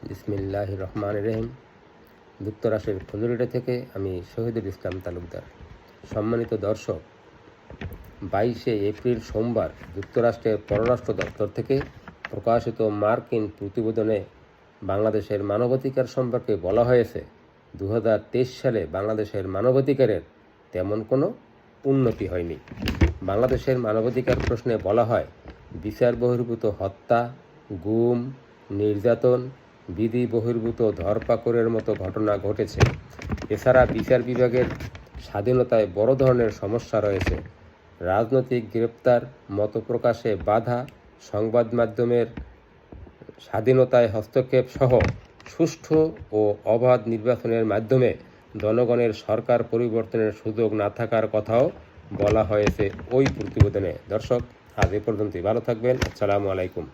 বিসমিল্লাহির রহমানির রহিম। যুক্তরাষ্ট্রের ফ্লোরিডা থেকে আমি শহীদুল ইসলাম তালুকদার। সম্মানিত দর্শক, 22শে এপ্রিল সোমবার যুক্তরাষ্ট্রের পররাষ্ট্র দপ্তর থেকে প্রকাশিত মার্কিন প্রতিবেদনে বাংলাদেশের মানবাধিকার সম্পর্কে বলা হয়েছে, 2023 সালে বাংলাদেশের মানবাধিকারের তেমন কোনো উন্নতি হয়নি। বাংলাদেশের মানবাধিকার প্রশ্নে বলা হয়, বিচার বহির্ভূত হত্যা, গুম, নির্যাতন, বিধি বহির্ভূত ধরপাকড়ের মতো ঘটনা ঘটেছে। এছাড়া বিচার বিভাগের স্বাধীনতায় বড় ধরনের সমস্যা রয়েছে। রাজনৈতিক গ্রেপ্তার, মত প্রকাশে বাধা, সংবাদ মাধ্যমের স্বাধীনতায় হস্তক্ষেপ সহ সুষ্ঠু ও অবাধ নির্বাচনের মাধ্যমে জনগণের সরকার পরিবর্তনের সুযোগ না থাকার কথাও বলা হয়েছে ওই প্রতিবেদনে। দর্শক, আজ এ পর্যন্তই। ভালো থাকবেন। আসসালামু আলাইকুম।